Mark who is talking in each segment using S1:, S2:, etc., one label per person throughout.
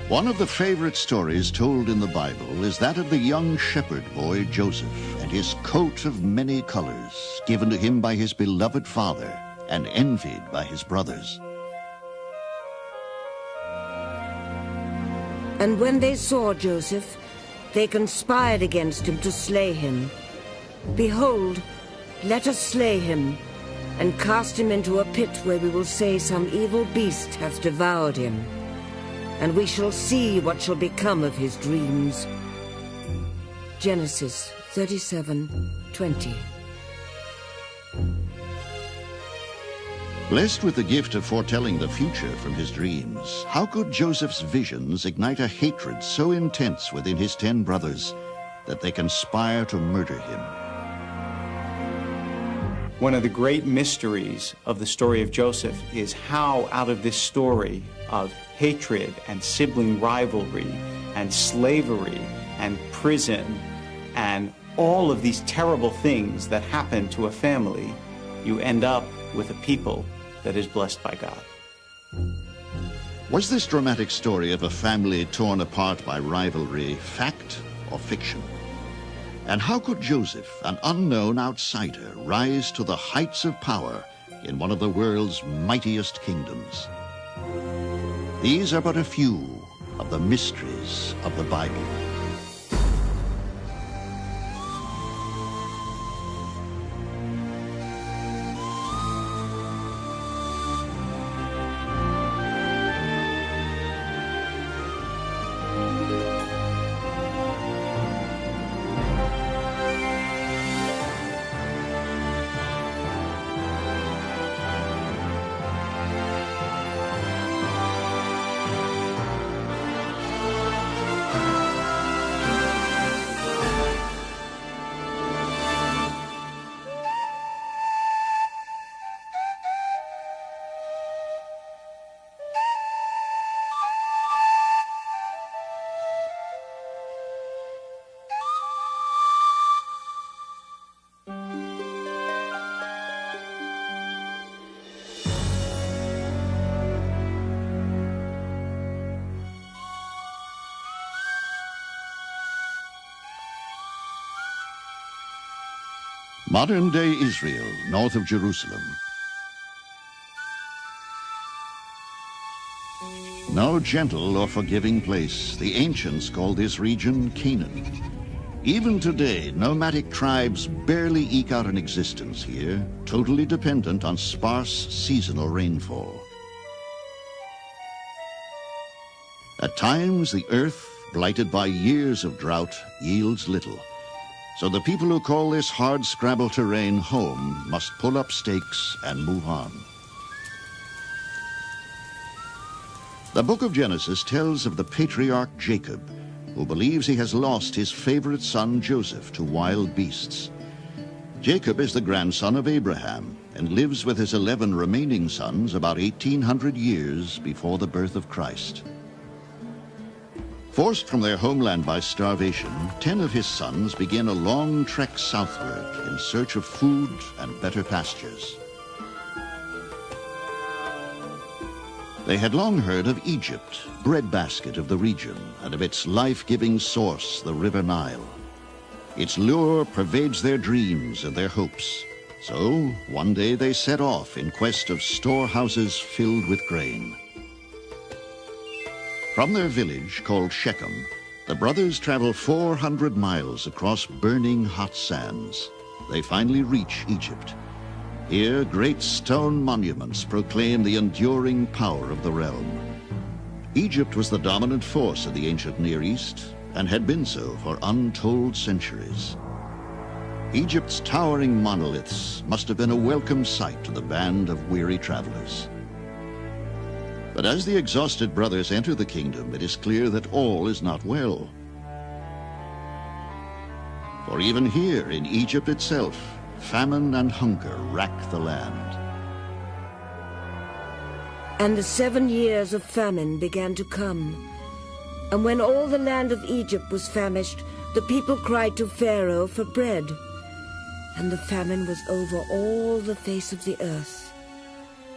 S1: One of the favorite stories told in the Bible is that of the young shepherd boy Joseph and his coat of many colors, given to him by his beloved father and envied by his brothers.
S2: And when they saw Joseph, they conspired against him to slay him. Behold, let us slay him, and cast him into a pit where we will say some evil beast hath devoured him. And we shall see what shall become of his dreams. Genesis 37:20.
S1: Blessed with the gift of foretelling the future from his dreams, how could Joseph's visions ignite a hatred so intense within his 10 brothers that they conspire to murder him?
S3: One of the great mysteries of the story of Joseph is how out of this story of hatred and sibling rivalry and slavery and prison and all of these terrible things that happen to a family, you end up with a people that is blessed by God.
S1: Was this dramatic story of a family torn apart by rivalry fact or fiction? And how could Joseph, an unknown outsider, rise to the heights of power in one of the world's mightiest kingdoms? These are but a few of the mysteries of the Bible. Modern-day Israel, north of Jerusalem. No gentle or forgiving place, the ancients called this region Canaan. Even today, nomadic tribes barely eke out an existence here, totally dependent on sparse seasonal rainfall. At times, the earth, blighted by years of drought, yields little. So the people who call this hard-scrabble terrain home must pull up stakes and move on. The book of Genesis tells of the patriarch Jacob, who believes he has lost his favorite son Joseph to wild beasts. Jacob is the grandson of Abraham and lives with his 11 remaining sons about 1,800 years before the birth of Christ. Forced from their homeland by starvation, 10 of his sons begin a long trek southward in search of food and better pastures. They had long heard of Egypt, breadbasket of the region, and of its life-giving source, the River Nile. Its lure pervades their dreams and their hopes. So, one day they set off in quest of storehouses filled with grain. From their village, called Shechem, the brothers travel 400 miles across burning hot sands. They finally reach Egypt. Here, great stone monuments proclaim the enduring power of the realm. Egypt was the dominant force of the ancient Near East and had been so for untold centuries. Egypt's towering monoliths must have been a welcome sight to the band of weary travelers. But as the exhausted brothers enter the kingdom, it is clear that all is not well. For even here in Egypt itself, famine and hunger rack the land.
S2: And the 7 years of famine began to come. And when all the land of Egypt was famished, the people cried to Pharaoh for bread. And the famine was over all the face of the earth.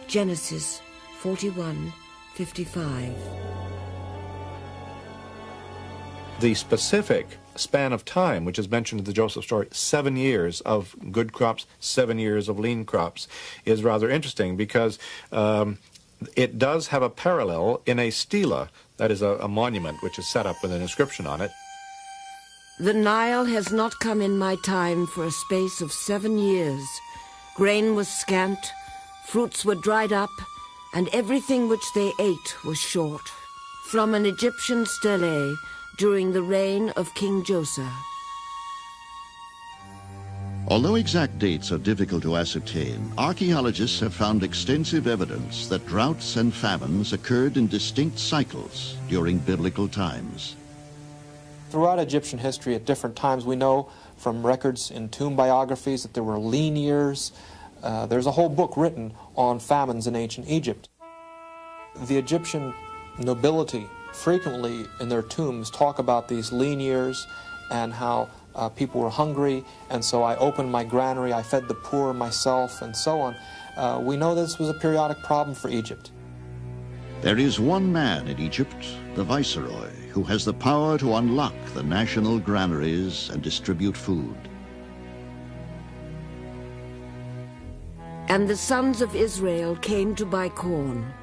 S2: Genesis 41:55.
S4: The specific span of time, which is mentioned in the Joseph story, 7 years of good crops, 7 years of lean crops, is rather interesting because it does have a parallel in a stela, that is a monument which is set up with an inscription on it.
S2: The Nile has not come in my time for a space of 7 years. Grain was scant, fruits were dried up, and everything which they ate was short. From an Egyptian stele during the reign of King Joseph.
S1: Although exact dates are difficult to ascertain, archaeologists have found extensive evidence that droughts and famines occurred in distinct cycles during biblical times.
S5: Throughout Egyptian history at different times, we know from records in tomb biographies that there were lean years. There's a whole book written on famines in ancient Egypt. The Egyptian nobility frequently in their tombs talk about these lean years and how people were hungry, and so I opened my granary, I fed the poor myself, and so on. We know this was a periodic problem for Egypt.
S1: There is one man in Egypt, the viceroy, who has the power to unlock the national granaries and distribute food.
S2: And the sons of Israel came to buy corn,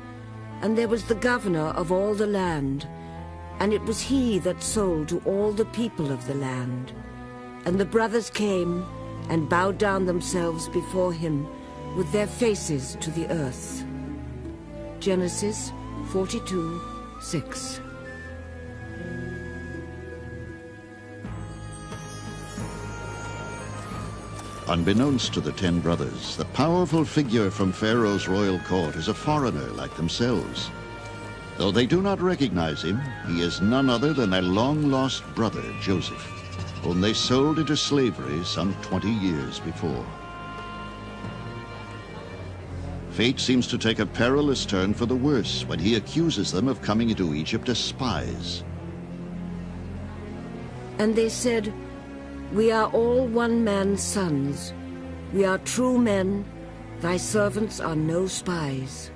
S2: and there was the governor of all the land, and it was he that sold to all the people of the land. And the brothers came and bowed down themselves before him with their faces to the earth. Genesis 42:6.
S1: Unbeknownst to the 10 brothers, the powerful figure from Pharaoh's royal court is a foreigner like themselves. Though they do not recognize him, he is none other than their long-lost brother, Joseph, whom they sold into slavery some 20 years before. Fate seems to take a perilous turn for the worse when he accuses them of coming into Egypt as spies.
S2: And they said, "We are all one man's sons. We are true men. Thy servants are no spies."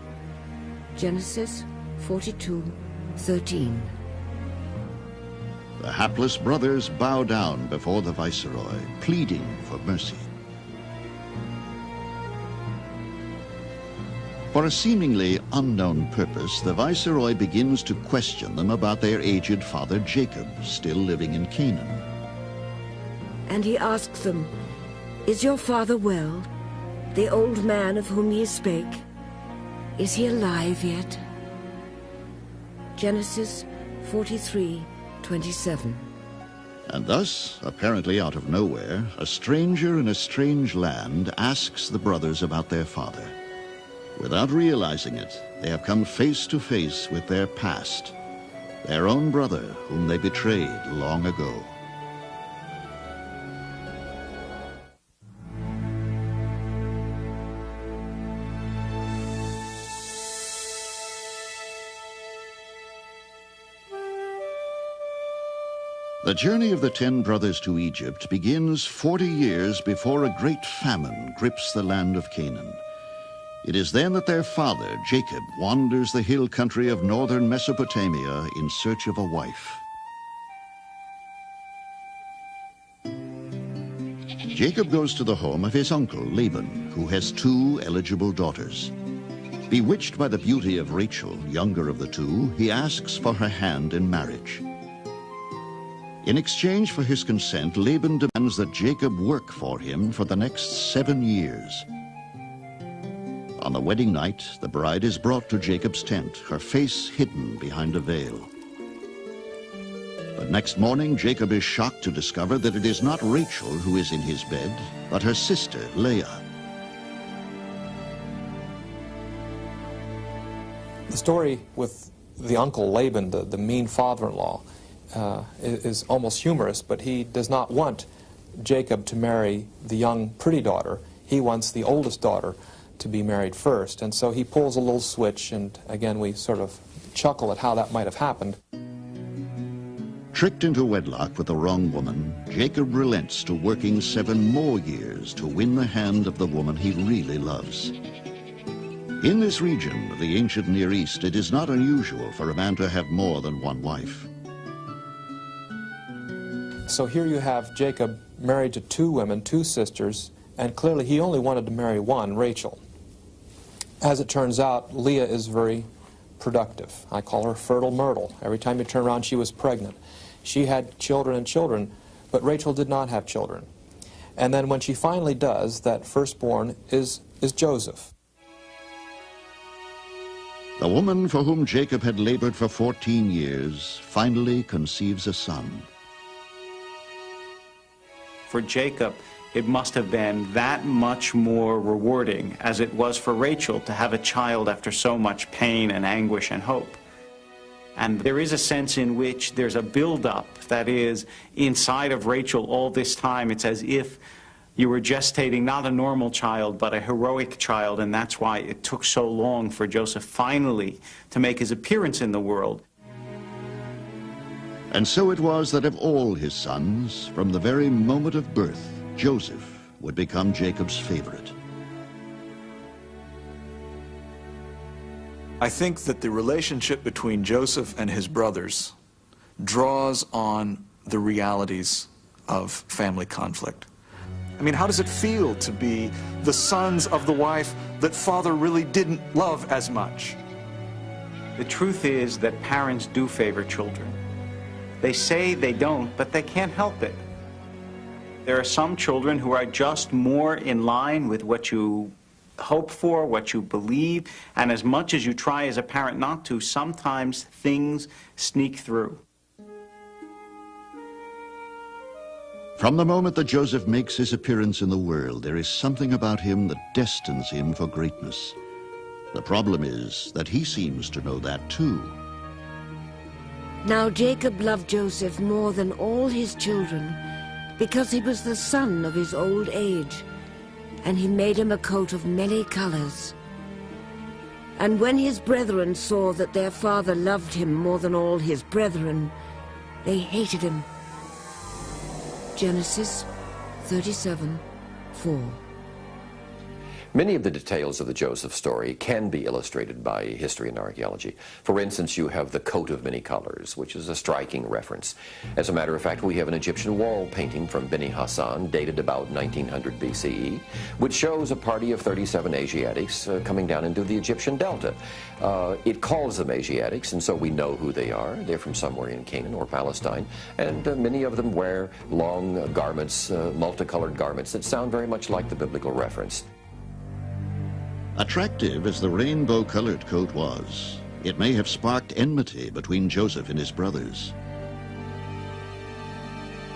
S2: Genesis 42:13.
S1: The hapless brothers bow down before the viceroy, pleading for mercy. For a seemingly unknown purpose, the viceroy begins to question them about their aged father Jacob, still living in Canaan.
S2: And he asked them, "Is your father well, the old man of whom ye spake? Is he alive yet?" Genesis 43:27.
S1: And thus, apparently out of nowhere, a stranger in a strange land asks the brothers about their father. Without realizing it, they have come face to face with their past, their own brother whom they betrayed long ago. The journey of the 10 brothers to Egypt begins 40 years before a great famine grips the land of Canaan. It is then that their father, Jacob, wanders the hill country of northern Mesopotamia in search of a wife. Jacob goes to the home of his uncle, Laban, who has 2 eligible daughters. Bewitched by the beauty of Rachel, younger of the 2, he asks for her hand in marriage. In exchange for his consent, Laban demands that Jacob work for him for the next 7 years. On the wedding night, the bride is brought to Jacob's tent, her face hidden behind a veil. But next morning, Jacob is shocked to discover that it is not Rachel who is in his bed, but her sister, Leah.
S5: The story with the uncle Laban, the mean father-in-law, is almost humorous, but he does not want Jacob to marry the young, pretty daughter. He wants the oldest daughter to be married first, and so he pulls a little switch, and again we sort of chuckle at how that might have happened.
S1: Tricked into wedlock with the wrong woman, Jacob relents to working 7 more years to win the hand of the woman he really loves. In this region of the ancient Near East, it is not unusual for a man to have more than one wife.
S5: So here you have Jacob married to two women, two sisters, and clearly he only wanted to marry one, Rachel. As it turns out, Leah is very productive. I call her fertile myrtle. Every time you turn around, she was pregnant. She had children and children, but Rachel did not have children. And then when she finally does, that firstborn is Joseph.
S1: The woman for whom Jacob had labored for 14 years finally conceives a son.
S3: For Jacob, it must have been that much more rewarding as it was for Rachel to have a child after so much pain and anguish and hope. And there is a sense in which there's a build-up that is inside of Rachel all this time. It's as if you were gestating not a normal child, but a heroic child, and that's why it took so long for Joseph finally to make his appearance in the world.
S1: And so it was that of all his sons, from the very moment of birth, Joseph would become Jacob's favorite.
S6: I think that the relationship between Joseph and his brothers draws on the realities of family conflict. I mean, how does it feel to be the sons of the wife that father really didn't love as much?
S3: The truth is that parents do favor children. They say they don't, but they can't help it. There are some children who are just more in line with what you hope for, what you believe, and as much as you try as a parent not to, sometimes things sneak through.
S1: From the moment that Joseph makes his appearance in the world, there is something about him that destines him for greatness. The problem is that he seems to know that too.
S2: Now Jacob loved Joseph more than all his children, because he was the son of his old age, and he made him a coat of many colors. And when his brethren saw that their father loved him more than all his brethren, they hated him. Genesis 37:4.
S7: Many of the details of the Joseph story can be illustrated by history and archaeology. For instance, you have the coat of many colors, which is a striking reference. As a matter of fact, we have an Egyptian wall painting from Beni Hassan, dated about 1900 BCE, which shows a party of 37 Asiatics coming down into the Egyptian delta. It calls them Asiatics, and so we know who they are. They're from somewhere in Canaan or Palestine, and many of them wear long garments, multicolored garments that sound very much like the biblical reference.
S1: Attractive as the rainbow-colored coat was, it may have sparked enmity between Joseph and his brothers.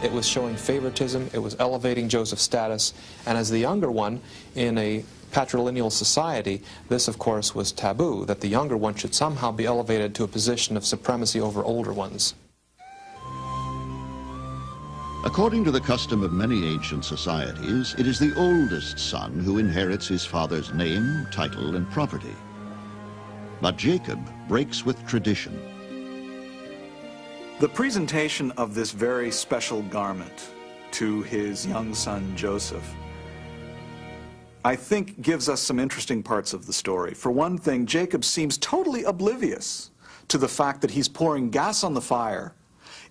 S5: It was showing favoritism, it was elevating Joseph's status, and as the younger one in a patrilineal society, this of course was taboo, that the younger one should somehow be elevated to a position of supremacy over older ones.
S1: According to the custom of many ancient societies, it is the oldest son who inherits his father's name, title, and property. But Jacob breaks with tradition.
S6: The presentation of this very special garment to his young son Joseph, I think, gives us some interesting parts of the story. For one thing, Jacob seems totally oblivious to the fact that he's pouring gas on the fire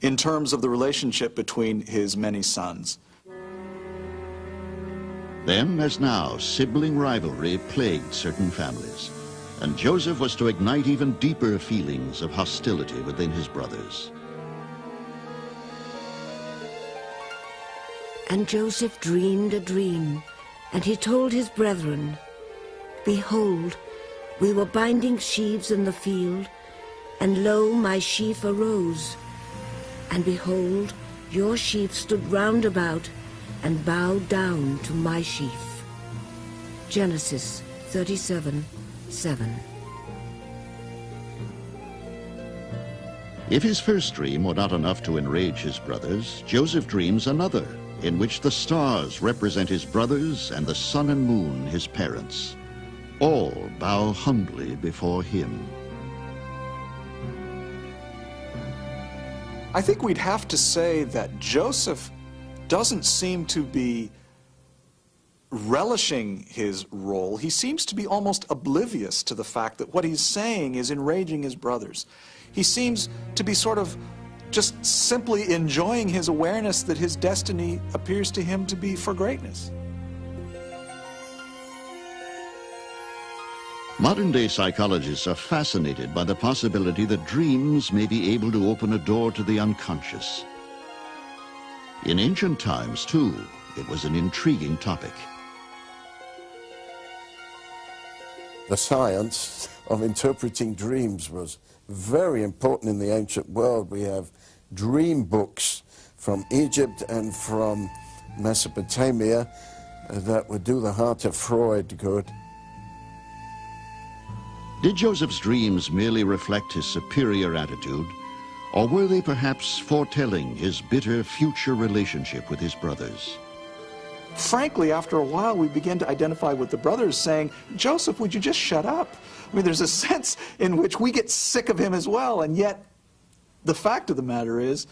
S6: in terms of the relationship between his many sons.
S1: Then, as now, sibling rivalry plagued certain families, and Joseph was to ignite even deeper feelings of hostility within his brothers.
S2: And Joseph dreamed a dream, and he told his brethren, "Behold, we were binding sheaves in the field, and lo, my sheaf arose. And behold, your sheaf stood round about, and bowed down to my sheaf." Genesis 37:7.
S1: If his first dream were not enough to enrage his brothers, Joseph dreams another, in which the stars represent his brothers and the sun and moon his parents. All bow humbly before him.
S6: I think we'd have to say that Joseph doesn't seem to be relishing his role. He seems to be almost oblivious to the fact that what he's saying is enraging his brothers. He seems to be sort of just simply enjoying his awareness that his destiny appears to him to be for greatness.
S1: Modern-day psychologists are fascinated by the possibility that dreams may be able to open a door to the unconscious. In ancient times, too, it was an intriguing topic.
S8: The science of interpreting dreams was very important in the ancient world. We have dream books from Egypt and from Mesopotamia that would do the heart of Freud good.
S1: Did Joseph's dreams merely reflect his superior attitude, or were they perhaps foretelling his bitter future relationship with his brothers?
S6: Frankly, after a while, we begin to identify with the brothers saying, Joseph, would you just shut up? I mean, there's a sense in which we get sick of him as well, and yet the fact of the matter is,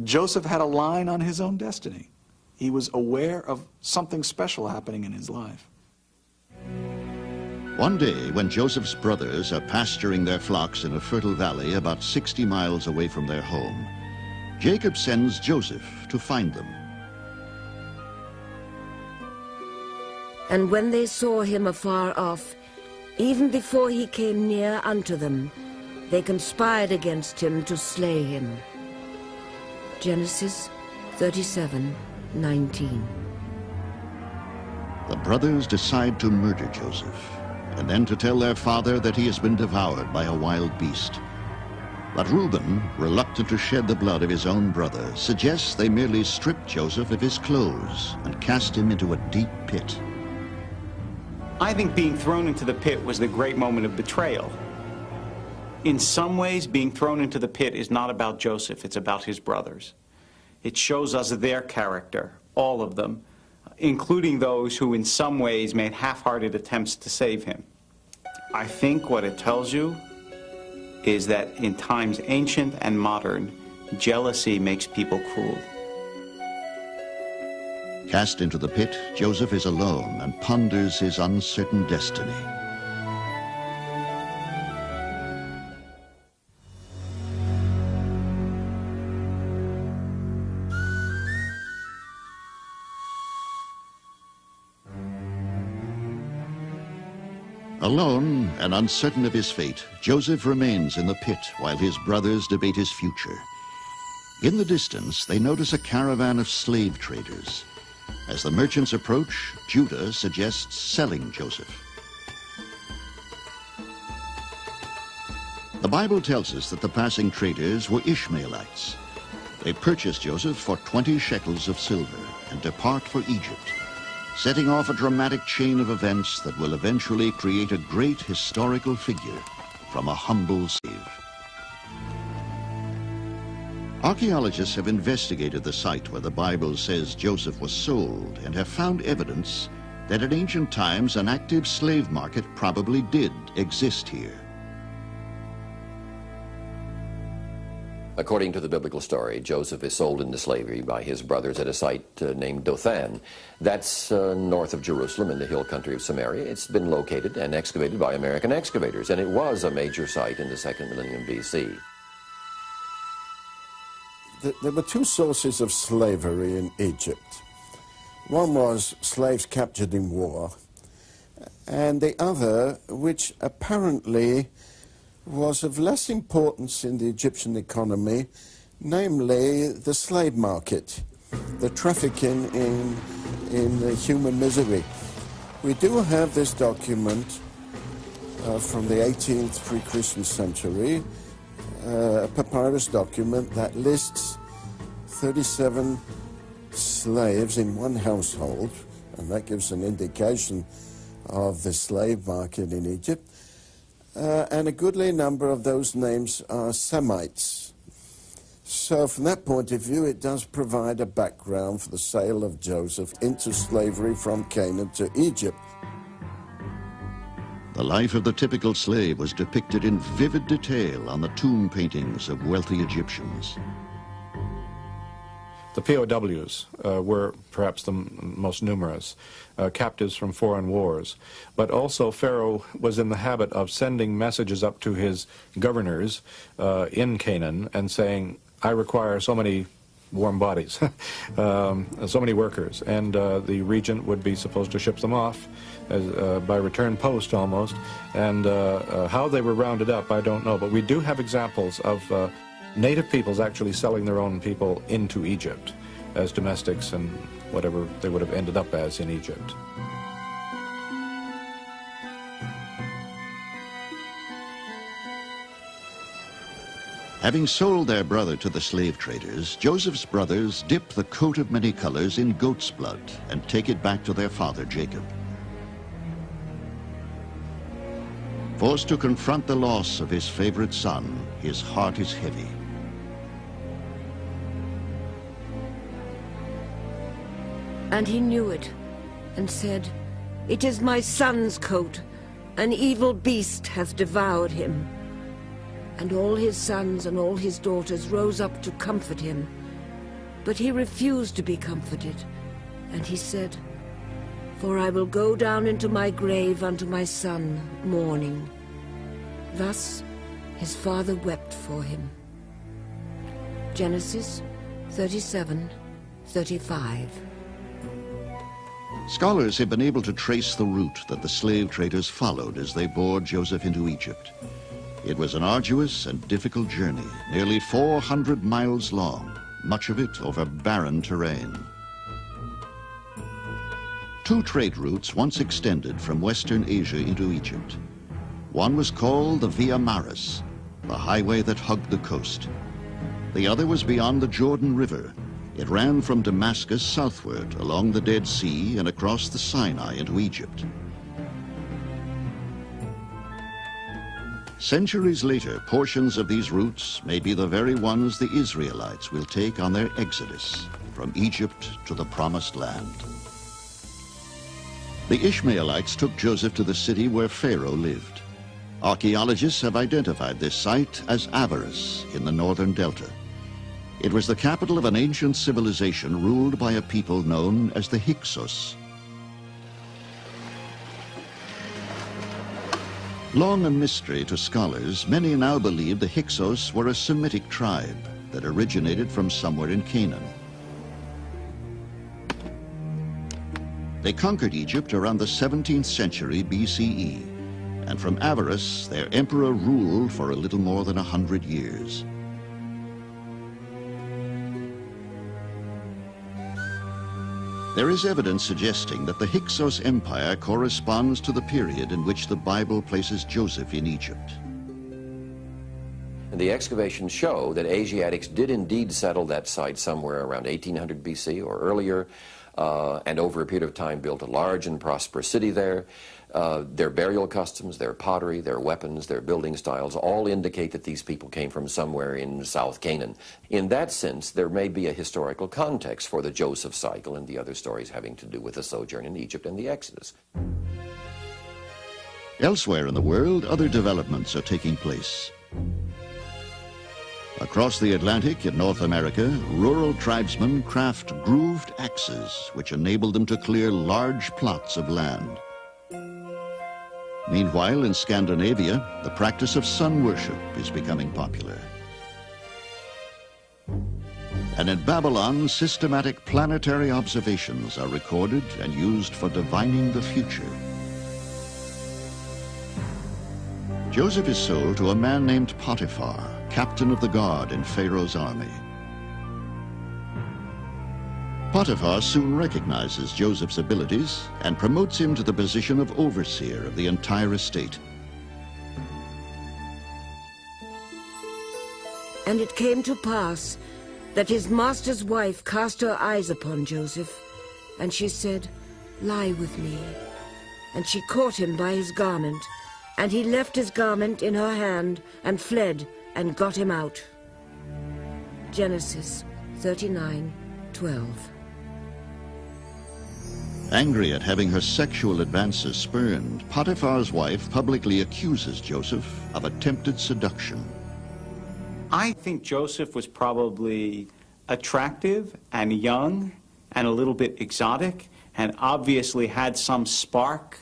S6: Joseph had a line on his own destiny. He was aware of something special happening in his life.
S1: One day, when Joseph's brothers are pasturing their flocks in a fertile valley about 60 miles away from their home, Jacob sends Joseph to find them.
S2: And when they saw him afar off, even before he came near unto them, they conspired against him to slay him. Genesis 37:19.
S1: The brothers decide to murder Joseph, and then to tell their father that he has been devoured by a wild beast. But Reuben, reluctant to shed the blood of his own brother, suggests they merely strip Joseph of his clothes and cast him into a deep pit.
S3: I think being thrown into the pit was the great moment of betrayal. In some ways, being thrown into the pit is not about Joseph, it's about his brothers. It shows us their character, all of them, including those who in some ways made half-hearted attempts to save him. I think what it tells you is that in times ancient and modern, jealousy makes people cruel.
S1: Cast into the pit, Joseph is alone and ponders his uncertain destiny. Alone and uncertain of his fate, Joseph remains in the pit while his brothers debate his future. In the distance, they notice a caravan of slave traders. As the merchants approach, Judah suggests selling Joseph. The Bible tells us that the passing traders were Ishmaelites. They purchase Joseph for 20 shekels of silver and depart for Egypt, setting off a dramatic chain of events that will eventually create a great historical figure from a humble slave. Archaeologists have investigated the site where the Bible says Joseph was sold and have found evidence that in ancient times an active slave market probably did exist here.
S7: According to the biblical story, Joseph is sold into slavery by his brothers at a site named Dothan. That's north of Jerusalem in the hill country of Samaria. It's been located and excavated by American excavators, and it was a major site in the 2nd millennium BC.
S8: There were two sources of slavery in Egypt. One was slaves captured in war, and the other, which apparently was of less importance in the Egyptian economy, namely the slave market, the trafficking in human misery. We do have this document from the 18th pre-Christian century, a papyrus document that lists 37 slaves in one household, and that gives an indication of the slave market in Egypt. And a goodly number of those names are Semites. So from that point of view, it does provide a background for the sale of Joseph into slavery from Canaan to Egypt.
S1: The life of the typical slave was depicted in vivid detail on the tomb paintings of wealthy Egyptians.
S4: The POWs were perhaps the most numerous, captives from foreign wars. But also Pharaoh was in the habit of sending messages up to his governors in Canaan and saying, I require so many warm bodies, so many workers, and the regent would be supposed to ship them off by return post almost, and how they were rounded up I don't know, but we do have examples of native peoples actually selling their own people into Egypt as domestics and whatever they would have ended up as in Egypt.
S1: Having sold their brother to the slave traders, Joseph's brothers dip the coat of many colors in goat's blood and take it back to their father Jacob. Forced to confront the loss of his favorite son, his heart is heavy.
S2: And he knew it, and said, "It is my son's coat. An evil beast hath devoured him." And all his sons and all his daughters rose up to comfort him. But he refused to be comforted, and he said, "For I will go down into my grave unto my son, mourning." Thus his father wept for him. Genesis 37:35.
S1: Scholars have been able to trace the route that the slave traders followed as they bore Joseph into Egypt. It was an arduous and difficult journey, nearly 400 miles long, much of it over barren terrain. Two trade routes once extended from Western Asia into Egypt. One was called the Via Maris, the highway that hugged the coast. The other was beyond the Jordan River. It ran from Damascus southward along the Dead Sea and across the Sinai into Egypt. Centuries later, portions of these routes may be the very ones the Israelites will take on their exodus from Egypt to the Promised Land. The Ishmaelites took Joseph to the city where Pharaoh lived. Archaeologists have identified this site as Avaris in the northern delta. It was the capital of an ancient civilization ruled by a people known as the Hyksos. Long a mystery to scholars, many now believe the Hyksos were a Semitic tribe that originated from somewhere in Canaan. They conquered Egypt around the 17th century BCE, and from Avaris, their emperor ruled for a little more than 100 years. There is evidence suggesting that the Hyksos Empire corresponds to the period in which the Bible places Joseph in Egypt.
S7: And the excavations show that Asiatics did indeed settle that site somewhere around 1800 BC or earlier, and over a period of time built a large and prosperous city there. Their burial customs, their pottery, their weapons, their building styles all indicate that these people came from somewhere in South Canaan. In that sense, there may be a historical context for the Joseph cycle and the other stories having to do with the sojourn in Egypt and the Exodus.
S1: Elsewhere in the world, other developments are taking place. Across the Atlantic in North America, rural tribesmen craft grooved axes which enable them to clear large plots of land. Meanwhile, in Scandinavia, the practice of sun worship is becoming popular. And in Babylon, systematic planetary observations are recorded and used for divining the future. Joseph is sold to a man named Potiphar, captain of the guard in Pharaoh's army. Potiphar soon recognizes Joseph's abilities and promotes him to the position of overseer of the entire estate.
S2: And it came to pass that his master's wife cast her eyes upon Joseph, and she said, "Lie with me." And she caught him by his garment, and he left his garment in her hand and fled and got him out. Genesis 39:12.
S1: Angry at having her sexual advances spurned, Potiphar's wife publicly accuses Joseph of attempted seduction.
S3: I think Joseph was probably attractive and young and a little bit exotic and obviously had some spark.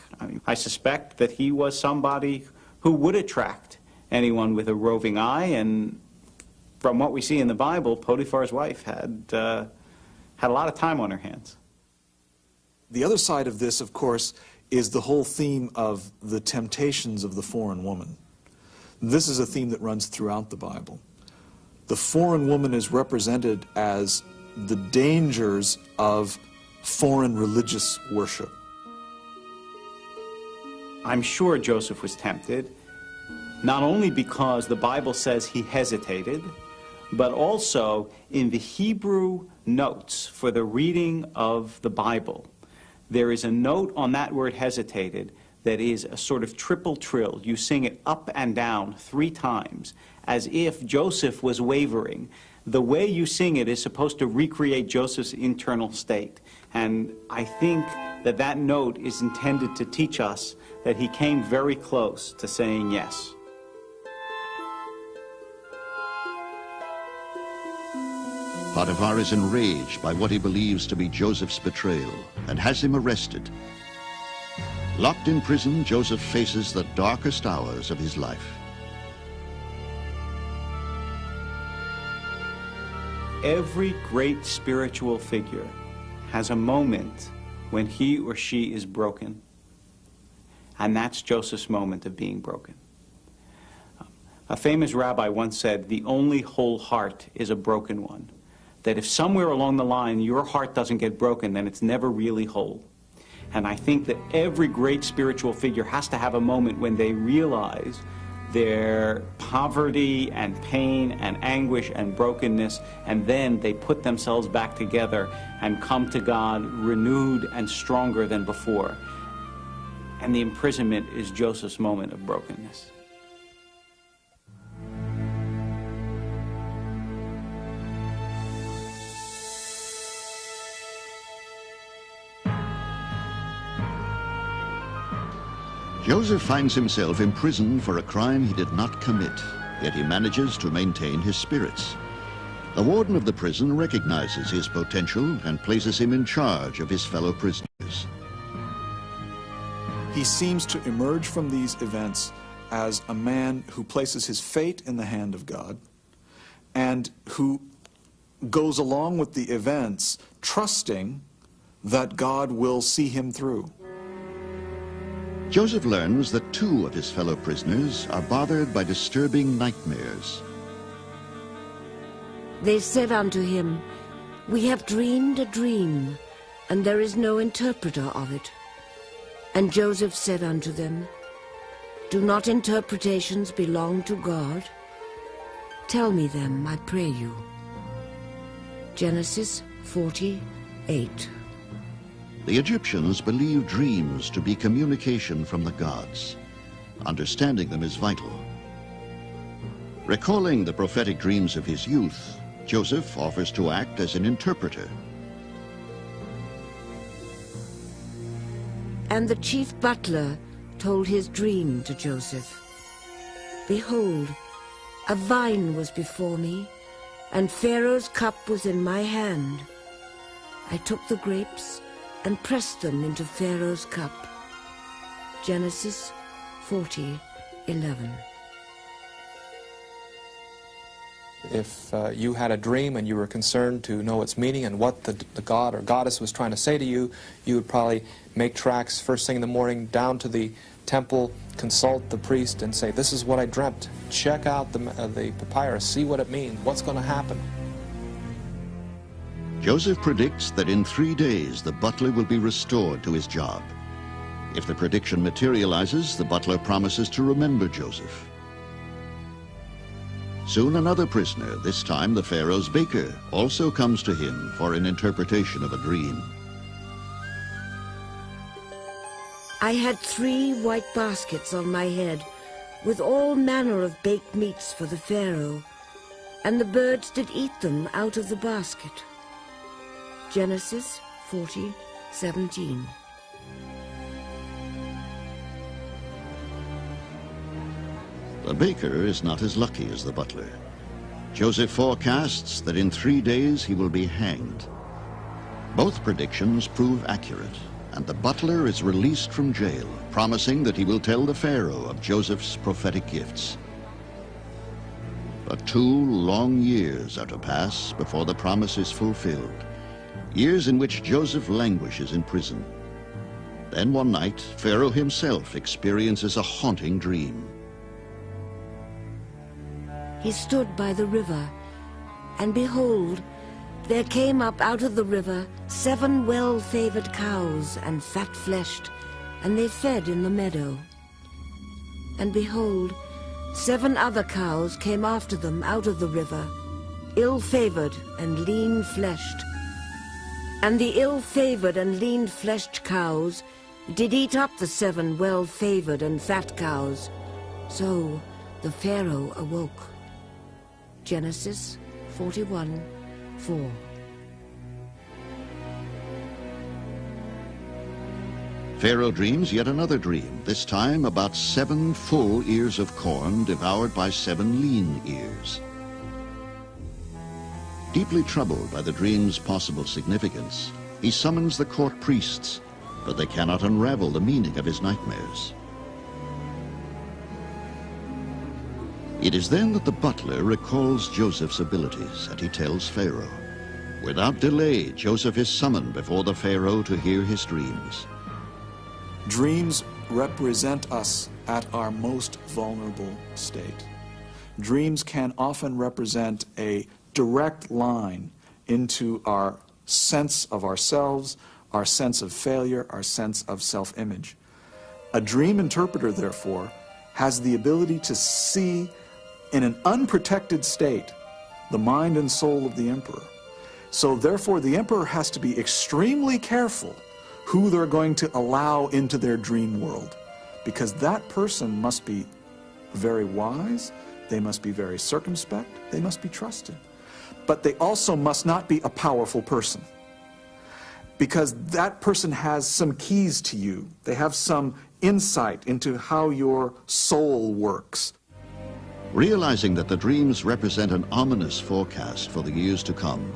S3: I suspect that he was somebody who would attract anyone with a roving eye, and from what we see in the Bible, Potiphar's wife had a lot of time on her hands.
S6: The other side of this, of course, is the whole theme of the temptations of the foreign woman. This is a theme that runs throughout the Bible. The foreign woman is represented as the dangers of foreign religious worship.
S3: I'm sure Joseph was tempted, not only because the Bible says he hesitated, but also in the Hebrew notes for the reading of the Bible, there is a note on that word hesitated that is a sort of triple trill. You sing it up and down 3 times, as if Joseph was wavering. The way you sing it is supposed to recreate Joseph's internal state. And I think that that note is intended to teach us that he came very close to saying yes.
S1: Potiphar is enraged by what he believes to be Joseph's betrayal and has him arrested. Locked in prison, Joseph faces the darkest hours of his life.
S3: Every great spiritual figure has a moment when he or she is broken. And that's Joseph's moment of being broken. A famous rabbi once said, the only whole heart is a broken one. That if somewhere along the line your heart doesn't get broken, then it's never really whole. And I think that every great spiritual figure has to have a moment when they realize their poverty and pain and anguish and brokenness, and then they put themselves back together and come to God renewed and stronger than before. And the imprisonment is Joseph's moment of brokenness.
S1: Joseph finds himself imprisoned for a crime he did not commit, yet he manages to maintain his spirits. The warden of the prison recognizes his potential and places him in charge of his fellow prisoners.
S6: He seems to emerge from these events as a man who places his fate in the hand of God and who goes along with the events trusting that God will see him through.
S1: Joseph learns that 2 of his fellow prisoners are bothered by disturbing nightmares.
S2: They said unto him, We have dreamed a dream, and there is no interpreter of it. And Joseph said unto them, Do not interpretations belong to God? Tell me them, I pray you. Genesis 40:8.
S1: The Egyptians believed dreams to be communication from the gods. Understanding them is vital. Recalling the prophetic dreams of his youth, Joseph offers to act as an interpreter.
S2: And the chief butler told his dream to Joseph. Behold, a vine was before me, and Pharaoh's cup was in my hand. I took the grapes and pressed them into Pharaoh's cup. Genesis 40:11.
S5: If you had a dream and you were concerned to know its meaning and what the god or goddess was trying to say to you, you would probably make tracks first thing in the morning down to the temple, consult the priest and say, this is what I dreamt. Check out the papyrus, see what it means, what's going to happen.
S1: Joseph predicts that in 3 days the butler will be restored to his job. If the prediction materializes, the butler promises to remember Joseph. Soon another prisoner, this time the Pharaoh's baker, also comes to him for an interpretation of a dream.
S2: I had 3 white baskets on my head, with all manner of baked meats for the Pharaoh, and the birds did eat them out of the basket. Genesis 40:17.
S1: The baker is not as lucky as the butler. Joseph forecasts that in 3 days he will be hanged. Both predictions prove accurate, and the butler is released from jail, promising that he will tell the Pharaoh of Joseph's prophetic gifts. But 2 long years are to pass before the promise is fulfilled. Years in which Joseph languishes in prison. Then one night, Pharaoh himself experiences a haunting dream.
S2: He stood by the river, and behold, there came up out of the river 7 well-favored cows and fat-fleshed, and they fed in the meadow. And behold, 7 other cows came after them out of the river, ill-favored and lean-fleshed. And the ill-favored and lean-fleshed cows did eat up the 7 well-favored and fat cows. So the Pharaoh awoke. Genesis 41:4.
S1: Pharaoh dreams yet another dream, this time about 7 full ears of corn devoured by 7 lean ears. Deeply troubled by the dream's possible significance, he summons the court priests, but they cannot unravel the meaning of his nightmares. It is then that the butler recalls Joseph's abilities, and he tells Pharaoh. Without delay, Joseph is summoned before the Pharaoh to hear his dreams.
S6: Dreams represent us at our most vulnerable state. Dreams can often represent a direct line into our sense of ourselves, our sense of failure, our sense of self-image. A dream interpreter, therefore, has the ability to see in an unprotected state the mind and soul of the emperor. So therefore, the emperor has to be extremely careful who they're going to allow into their dream world, because that person must be very wise, they must be very circumspect, they must be trusted. But they also must not be a powerful person, because that person has some keys to you. They have some insight into how your soul works.
S1: Realizing that the dreams represent an ominous forecast for the years to come,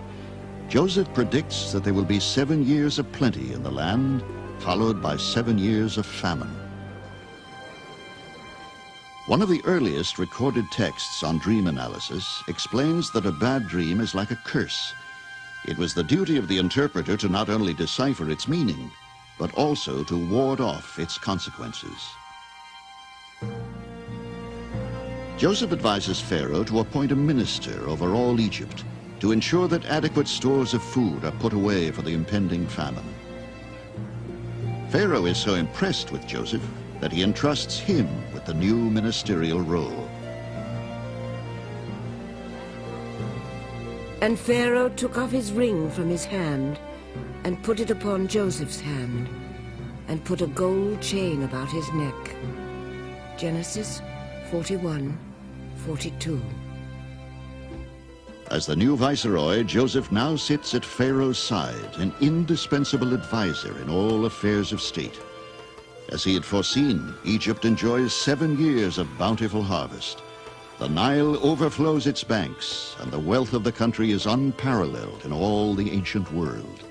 S1: Joseph predicts that there will be 7 years of plenty in the land, followed by 7 years of famine. One of the earliest recorded texts on dream analysis explains that a bad dream is like a curse. It was the duty of the interpreter to not only decipher its meaning, but also to ward off its consequences. Joseph advises Pharaoh to appoint a minister over all Egypt to ensure that adequate stores of food are put away for the impending famine. Pharaoh is so impressed with Joseph that he entrusts him with the new ministerial role.
S2: And Pharaoh took off his ring from his hand and put it upon Joseph's hand, and put a gold chain about his neck. Genesis 41:42.
S1: As the new viceroy, Joseph now sits at Pharaoh's side, an indispensable advisor in all affairs of state. As he had foreseen, Egypt enjoys 7 years of bountiful harvest. The Nile overflows its banks, and the wealth of the country is unparalleled in all the ancient world.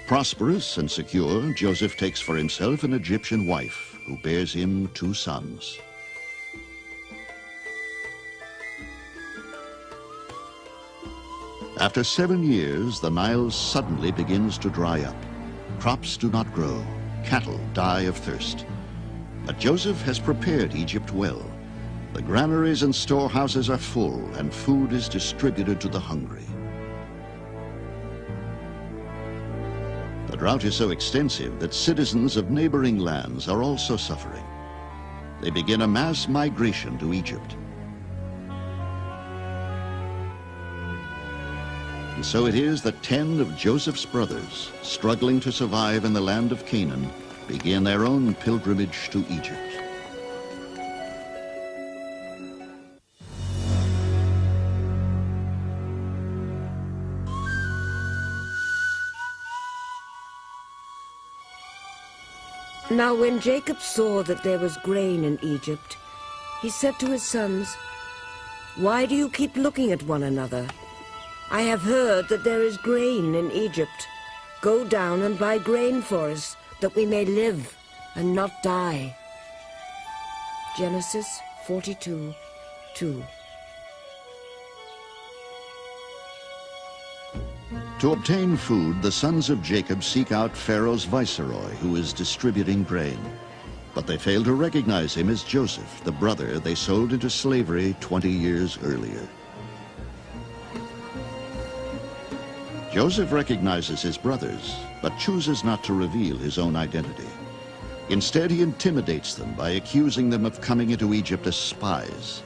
S1: Prosperous and secure, Joseph takes for himself an Egyptian wife who bears him 2 sons. After 7 years, the Nile suddenly begins to dry up. Crops do not grow, cattle die of thirst. But Joseph has prepared Egypt well. The granaries and storehouses are full, and food is distributed to the hungry. The drought is so extensive that citizens of neighboring lands are also suffering. They begin a mass migration to Egypt. And so it is that 10 of Joseph's brothers, struggling to survive in the land of Canaan, begin their own pilgrimage to Egypt.
S2: Now when Jacob saw that there was grain in Egypt, he said to his sons, "Why do you keep looking at one another? I have heard that there is grain in Egypt. Go down and buy grain for us, that we may live and not die." Genesis 42:2.
S1: To obtain food, the sons of Jacob seek out Pharaoh's viceroy, who is distributing grain. But they fail to recognize him as Joseph, the brother they sold into slavery 20 years earlier. Joseph recognizes his brothers, but chooses not to reveal his own identity. Instead, he intimidates them by accusing them of coming into Egypt as spies.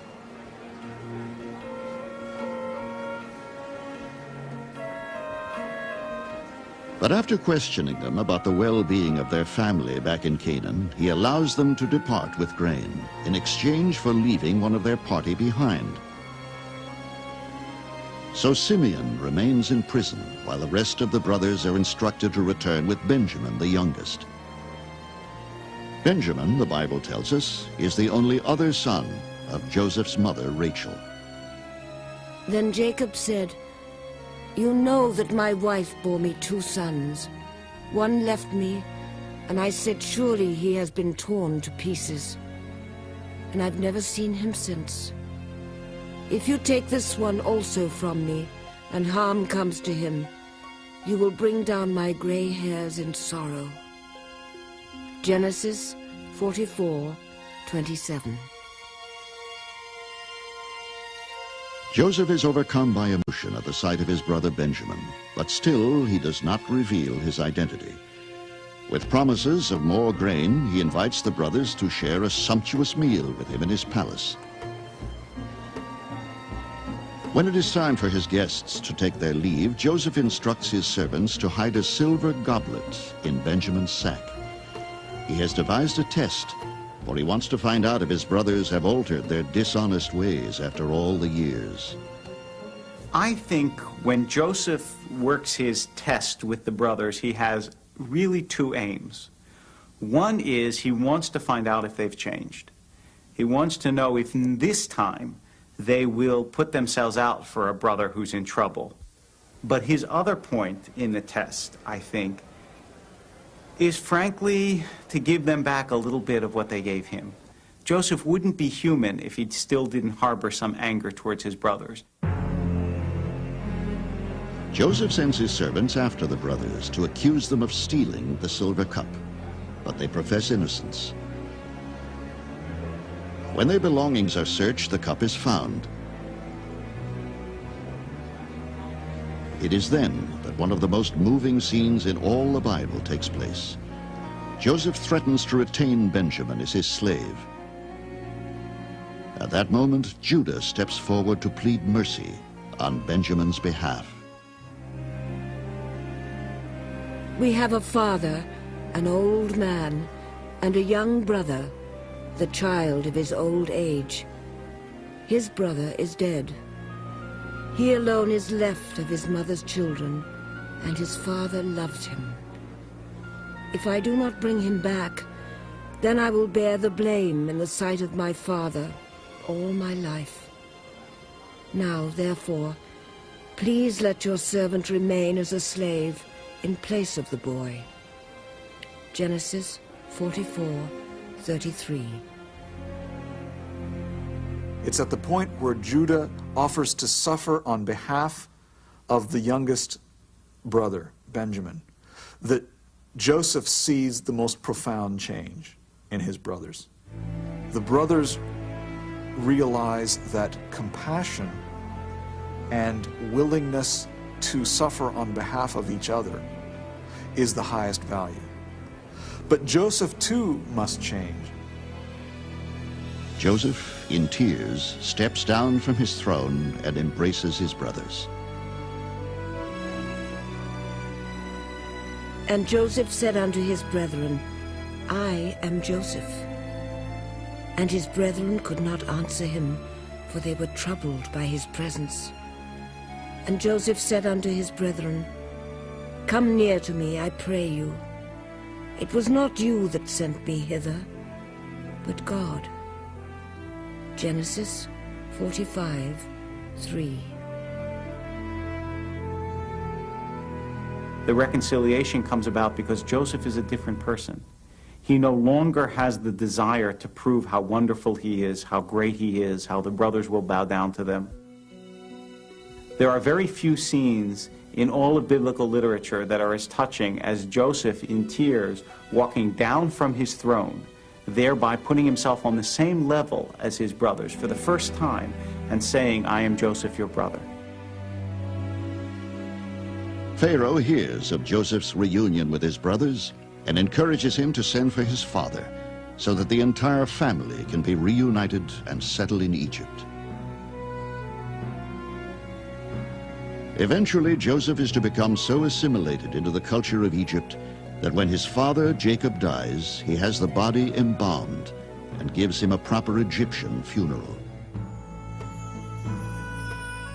S1: But after questioning them about the well-being of their family back in Canaan, he allows them to depart with grain in exchange for leaving one of their party behind. So Simeon remains in prison while the rest of the brothers are instructed to return with Benjamin, the youngest. Benjamin, the Bible tells us, is the only other son of Joseph's mother, Rachel.
S2: Then Jacob said, "You know that my wife bore me 2 sons. One left me, and I said, surely he has been torn to pieces. And I've never seen him since. If you take this one also from me, and harm comes to him, you will bring down my gray hairs in sorrow." Genesis 44:27.
S1: Joseph is overcome by emotion at the sight of his brother Benjamin, but still he does not reveal his identity. With promises of more grain, he invites the brothers to share a sumptuous meal with him in his palace. When it is time for his guests to take their leave, Joseph instructs his servants to hide a silver goblet in Benjamin's sack. He has devised a test, for he wants to find out if his brothers have altered their dishonest ways after all the years.
S3: I think when Joseph works his test with the brothers, he has really 2 aims. One is he wants to find out if they've changed. He wants to know if this time they will put themselves out for a brother who's in trouble. But his other point in the test, I think, is frankly to give them back a little bit of what they gave him. Joseph wouldn't be human if he still didn't harbor some anger towards his brothers.
S1: Joseph sends his servants after the brothers to accuse them of stealing the silver cup, but they profess innocence. When their belongings are searched, the cup is found. It is then that one of the most moving scenes in all the Bible takes place. Joseph threatens to retain Benjamin as his slave. At that moment, Judah steps forward to plead mercy on Benjamin's behalf.
S2: We have a father, an old man, and a young brother, the child of his old age. His brother is dead. He alone is left of his mother's children, and his father loved him. If I do not bring him back, then I will bear the blame in the sight of my father all my life. Now, therefore, please let your servant remain as a slave in place of the boy. Genesis 44:33.
S6: It's at the point where Judah offers to suffer on behalf of the youngest brother, Benjamin, that Joseph sees the most profound change in his brothers. The brothers realize that compassion and willingness to suffer on behalf of each other is the highest value. But Joseph too must change.
S1: Joseph, in tears, steps down from his throne and embraces his brothers.
S2: And Joseph said unto his brethren, I am Joseph. And his brethren could not answer him, for they were troubled by his presence. And Joseph said unto his brethren, Come near to me, I pray you. It was not you that sent me hither, but God. Genesis 45:3.
S3: The reconciliation comes about because Joseph is a different person. He no longer has the desire to prove how wonderful he is, how great he is, how the brothers will bow down to them. There are very few scenes in all of biblical literature that are as touching as Joseph in tears walking down from his throne, thereby putting himself on the same level as his brothers for the first time and saying, "I am Joseph, your brother."
S1: Pharaoh hears of Joseph's reunion with his brothers and encourages him to send for his father so that the entire family can be reunited and settle in Egypt. Eventually, Joseph is to become so assimilated into the culture of Egypt that when his father Jacob dies, he has the body embalmed and gives him a proper Egyptian funeral.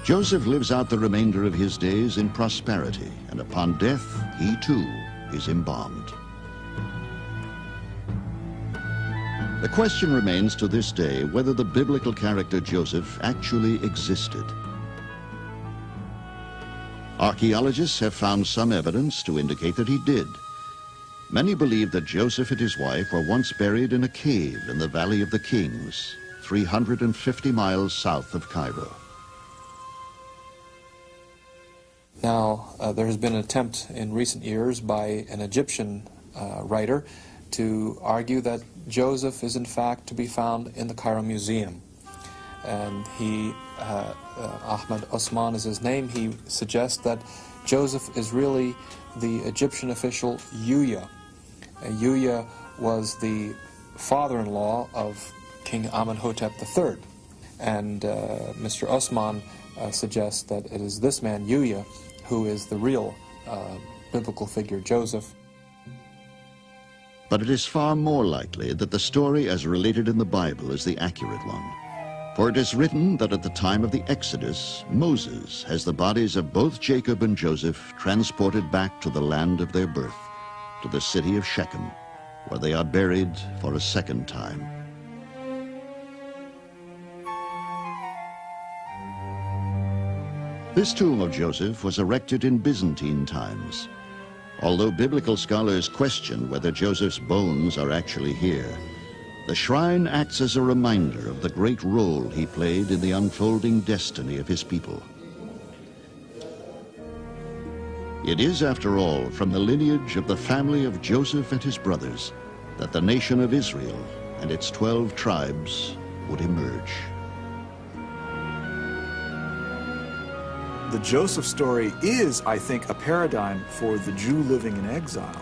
S1: Joseph lives out the remainder of his days in prosperity, and upon death, he too is embalmed. The question remains to this day whether the biblical character Joseph actually existed. Archaeologists have found some evidence to indicate that he did. Many believe that Joseph and his wife were once buried in a cave in the Valley of the Kings, 350 miles south of Cairo.
S5: Now, there has been an attempt in recent years by an Egyptian writer to argue that Joseph is in fact to be found in the Cairo Museum. And he, Ahmed Osman is his name, he suggests that Joseph is really the Egyptian official Yuya. Yuya was the father-in-law of King Amenhotep III. And Mr. Osman suggests that it is this man, Yuya, who is the real biblical figure, Joseph.
S1: But it is far more likely that the story as related in the Bible is the accurate one. For it is written that at the time of the Exodus, Moses has the bodies of both Jacob and Joseph transported back to the land of their birth, to the city of Shechem, where they are buried for a second time. This tomb of Joseph was erected in Byzantine times. Although biblical scholars question whether Joseph's bones are actually here, the shrine acts as a reminder of the great role he played in the unfolding destiny of his people. It is, after all, from the lineage of the family of Joseph and his brothers that the nation of Israel and its 12 tribes would emerge.
S6: The Joseph story is, I think, a paradigm for the Jew living in exile.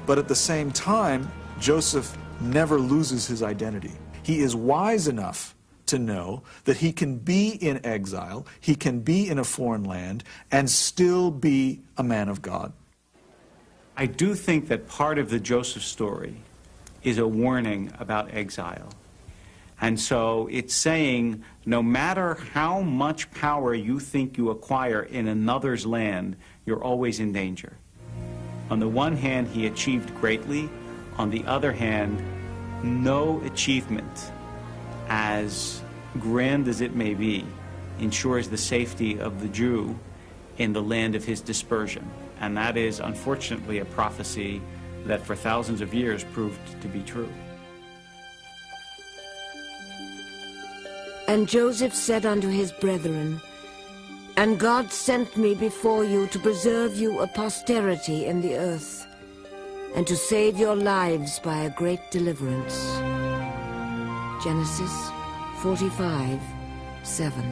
S6: But at the same time, Joseph never loses his identity. He is wise enough to know that he can be in exile, he can be in a foreign land, and still be a man of God.
S3: I do think that part of the Joseph story is a warning about exile. And so it's saying, no matter how much power you think you acquire in another's land, you're always in danger. On the one hand, he achieved greatly. On the other hand, no achievement, as grand as it may be, ensures the safety of the Jew in the land of his dispersion. And that is, unfortunately, a prophecy that for thousands of years proved to be true.
S2: And Joseph said unto his brethren, And God sent me before you to preserve you a posterity in the earth, and to save your lives by a great deliverance. Genesis 45:7.